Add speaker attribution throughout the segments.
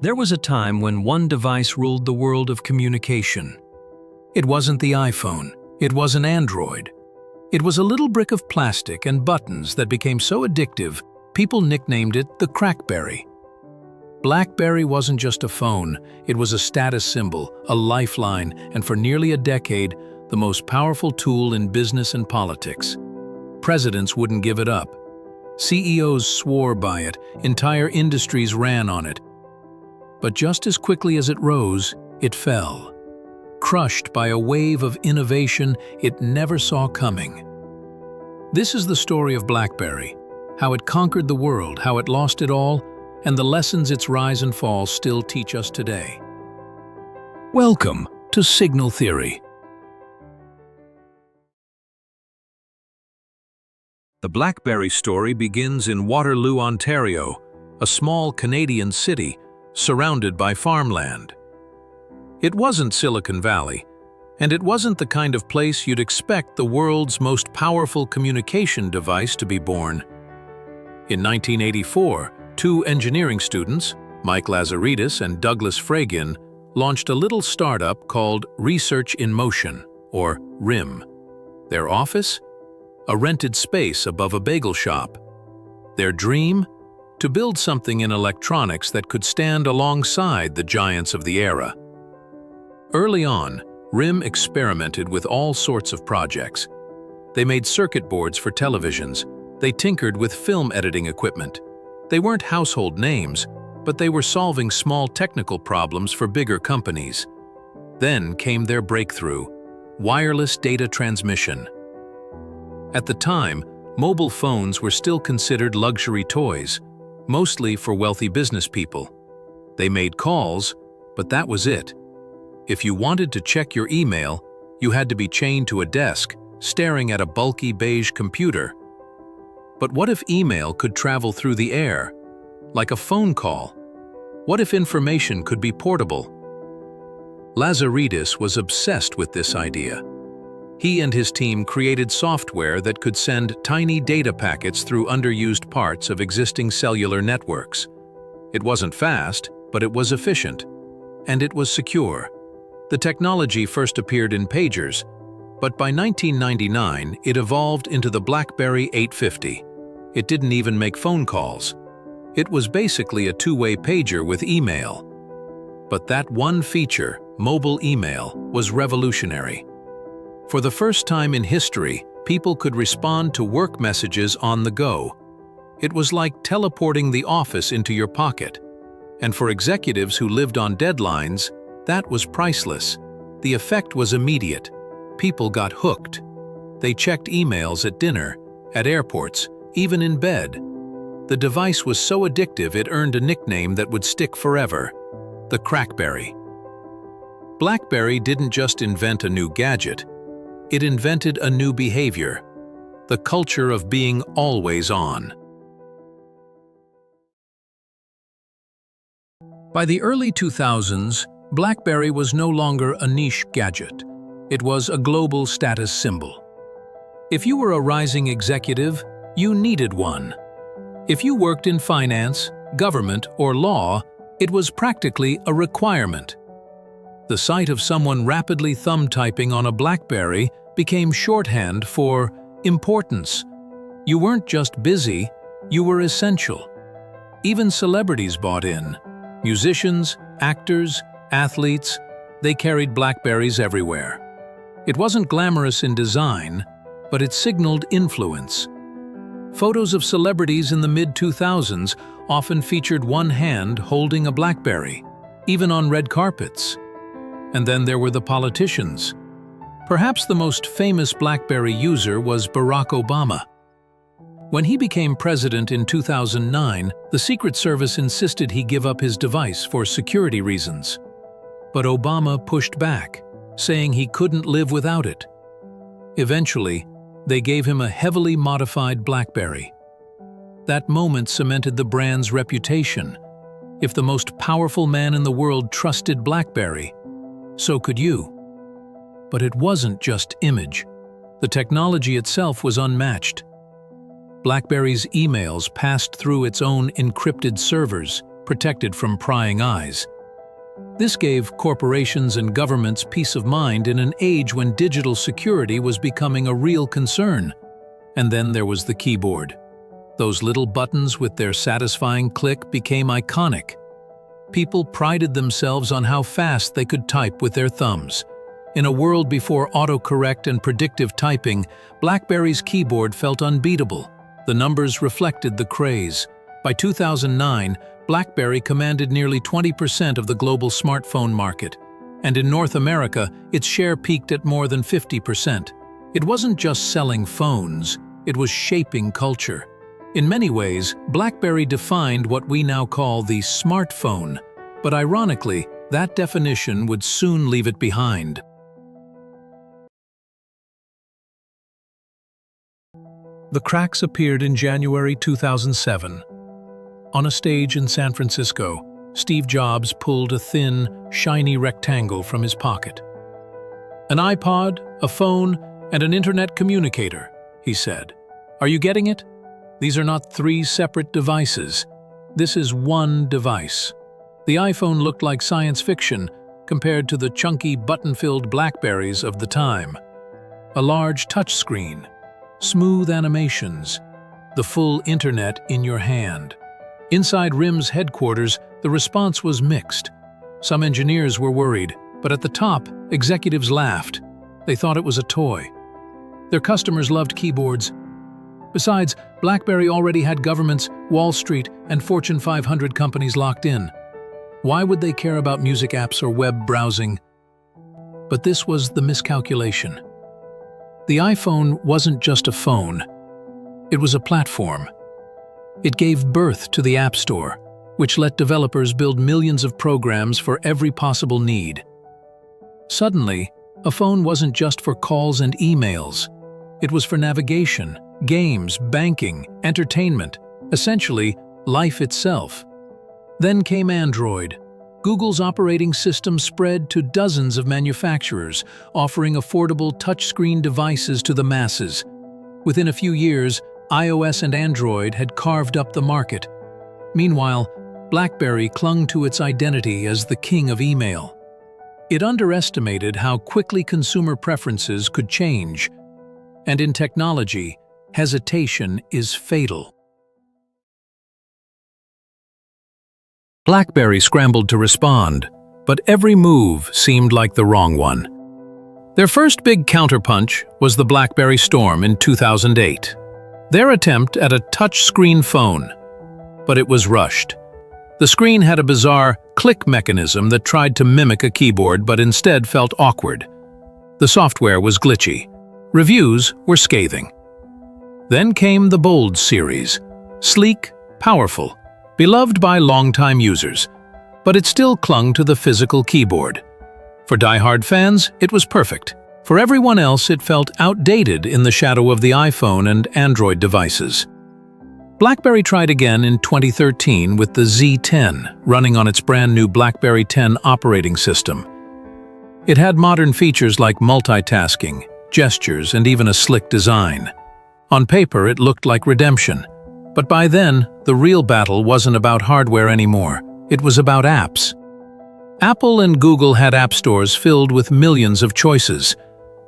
Speaker 1: There was a time when one device ruled the world of communication. It wasn't the iPhone, it was an Android. It was a little brick of plastic and buttons that became so addictive, people nicknamed it the Crackberry. Blackberry wasn't just a phone, it was a status symbol, a lifeline, and for nearly a decade, the most powerful tool in business and politics. Presidents wouldn't give it up. CEOs swore by it, entire industries ran on it. But just as quickly as it rose, it fell. Crushed by a wave of innovation it never saw coming. This is the story of Blackberry, how it conquered the world, how it lost it all, and the lessons its rise and fall still teach us today. Welcome to Signal Theory. The Blackberry story begins in Waterloo, Ontario, a small Canadian city surrounded by farmland. It wasn't Silicon Valley, and it wasn't the kind of place you'd expect the world's most powerful communication device to be born. In 1984, two engineering students, Mike Lazaridis and Douglas Fragin, launched a little startup called Research in Motion, or RIM. Their office? A rented space above a bagel shop. Their dream? To build something in electronics that could stand alongside the giants of the era. Early on, RIM experimented with all sorts of projects. They made circuit boards for televisions. They tinkered with film editing equipment. They weren't household names, but they were solving small technical problems for bigger companies. Then came their breakthrough: wireless data transmission. At the time, mobile phones were still considered luxury toys, mostly for wealthy business people. They made calls, but that was it. If you wanted to check your email, you had to be chained to a desk, staring at a bulky beige computer. But what if email could travel through the air, like a phone call? What if information could be portable? Lazaridis was obsessed with this idea. He and his team created software that could send tiny data packets through underused parts of existing cellular networks. It wasn't fast, but it was efficient. And it was secure. The technology first appeared in pagers, but by 1999 it evolved into the Blackberry 850. It didn't even make phone calls. It was basically a two-way pager with email. But that one feature, mobile email, was revolutionary. For the first time in history, people could respond to work messages on the go. It was like teleporting the office into your pocket. And for executives who lived on deadlines, that was priceless. The effect was immediate. People got hooked. They checked emails at dinner, at airports, even in bed. The device was so addictive it earned a nickname that would stick forever: the Crackberry. Blackberry didn't just invent a new gadget. It invented a new behavior: the culture of being always on. By the early 2000s, Blackberry was no longer a niche gadget. It was a global status symbol. If you were a rising executive, you needed one. If you worked in finance, government, or law, it was practically a requirement. The sight of someone rapidly thumb-typing on a Blackberry became shorthand for importance. You weren't just busy, you were essential. Even celebrities bought in. Musicians, actors, athletes, they carried Blackberries everywhere. It wasn't glamorous in design, but it signaled influence. Photos of celebrities in the mid-2000s often featured one hand holding a Blackberry, even on red carpets. And then there were the politicians. Perhaps the most famous Blackberry user was Barack Obama. When he became president in 2009, the Secret Service insisted he give up his device for security reasons. But Obama pushed back, saying he couldn't live without it. Eventually, they gave him a heavily modified Blackberry. That moment cemented the brand's reputation. If the most powerful man in the world trusted Blackberry, so could you. But it wasn't just image. The technology itself was unmatched. BlackBerry's emails passed through its own encrypted servers, protected from prying eyes. This gave corporations and governments peace of mind in an age when digital security was becoming a real concern. And then there was the keyboard. Those little buttons with their satisfying click became iconic. People prided themselves on how fast they could type with their thumbs. In a world before autocorrect and predictive typing, BlackBerry's keyboard felt unbeatable. The numbers reflected the craze. By 2009, BlackBerry commanded nearly 20% of the global smartphone market, and in North America, its share peaked at more than 50%. It wasn't just selling phones, it was shaping culture. In many ways, BlackBerry defined what we now call the smartphone, but ironically, that definition would soon leave it behind. The cracks appeared in January 2007. On a stage in San Francisco, Steve Jobs pulled a thin, shiny rectangle from his pocket. "An iPod, a phone, and an internet communicator," he said. "Are you getting it? These are not three separate devices. This is one device." The iPhone looked like science fiction compared to the chunky, button-filled BlackBerries of the time. A large touchscreen, smooth animations, the full internet in your hand. Inside RIM's headquarters, the response was mixed. Some engineers were worried, but at the top, executives laughed. They thought it was a toy. Their customers loved keyboards. Besides, BlackBerry already had governments, Wall Street, and Fortune 500 companies locked in. Why would they care about music apps or web browsing? But this was the miscalculation. The iPhone wasn't just a phone. It was a platform. It gave birth to the App Store, which let developers build millions of programs for every possible need. Suddenly, a phone wasn't just for calls and emails. It was for navigation, games, banking, entertainment, essentially life itself. Then came Android. Google's operating system spread to dozens of manufacturers, offering affordable touchscreen devices to the masses. Within a few years, iOS and Android had carved up the market. Meanwhile, BlackBerry clung to its identity as the king of email. It underestimated how quickly consumer preferences could change. And in technology, hesitation is fatal. BlackBerry scrambled to respond, but every move seemed like the wrong one. Their first big counterpunch was the BlackBerry Storm in 2008. Their attempt at a touch-screen phone, but it was rushed. The screen had a bizarre click mechanism that tried to mimic a keyboard but instead felt awkward. The software was glitchy. Reviews were scathing. Then came the Bold series, sleek, powerful, beloved by longtime users, but it still clung to the physical keyboard. For die-hard fans, it was perfect. For everyone else, it felt outdated in the shadow of the iPhone and Android devices. BlackBerry tried again in 2013 with the Z10 running on its brand new BlackBerry 10 operating system. It had modern features like multitasking, gestures, and even a slick design. On paper, it looked like redemption. But by then, the real battle wasn't about hardware anymore. It was about apps. Apple and Google had app stores filled with millions of choices.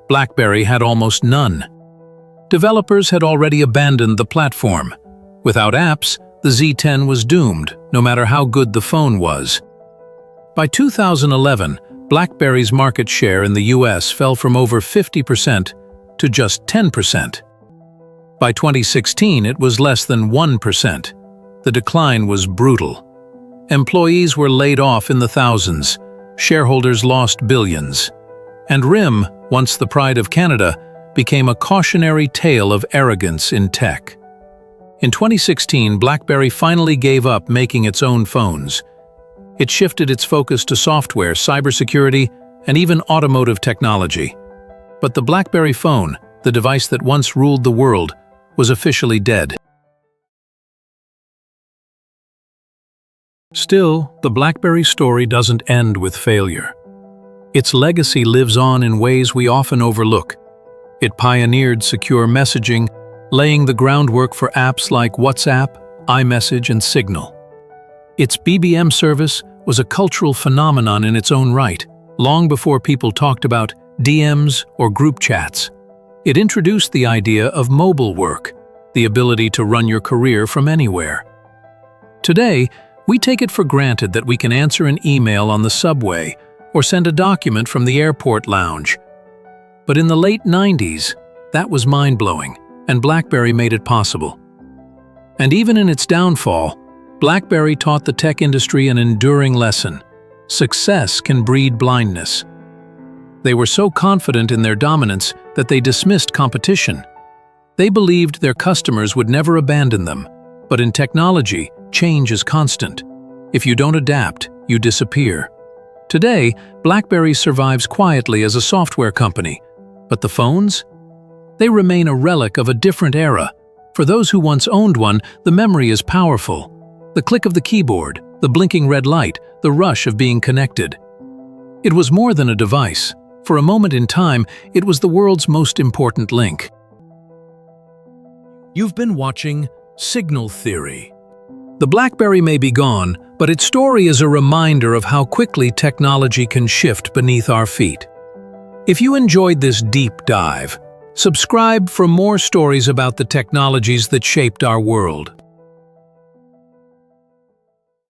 Speaker 1: BlackBerry had almost none. Developers had already abandoned the platform. Without apps, the Z10 was doomed, no matter how good the phone was. By 2011, BlackBerry's market share in the US fell from over 50% to just 10%. By 2016, it was less than 1%. The decline was brutal. Employees were laid off in the thousands. Shareholders lost billions. And RIM, once the pride of Canada, became a cautionary tale of arrogance in tech. In 2016, BlackBerry finally gave up making its own phones. It shifted its focus to software, cybersecurity, and even automotive technology. But the BlackBerry phone, the device that once ruled the world, was officially dead. Still, the BlackBerry story doesn't end with failure. Its legacy lives on in ways we often overlook. It pioneered secure messaging, laying the groundwork for apps like WhatsApp, iMessage, and Signal. Its BBM service was a cultural phenomenon in its own right, long before people talked about DMs or group chats. It introduced the idea of mobile work, the ability to run your career from anywhere. Today, we take it for granted that we can answer an email on the subway or send a document from the airport lounge. But in the late 90s, that was mind-blowing, and BlackBerry made it possible. And even in its downfall, BlackBerry taught the tech industry an enduring lesson. Success can breed blindness. They were so confident in their dominance that they dismissed competition. They believed their customers would never abandon them, but in technology, change is constant. If you don't adapt, you disappear. Today, BlackBerry survives quietly as a software company, but the phones? They remain a relic of a different era. For those who once owned one, the memory is powerful. The click of the keyboard, the blinking red light, the rush of being connected. It was more than a device. For a moment in time, it was the world's most important link. You've been watching Signal Theory. The BlackBerry may be gone, but its story is a reminder of how quickly technology can shift beneath our feet. If you enjoyed this deep dive, subscribe for more stories about the technologies that shaped our world.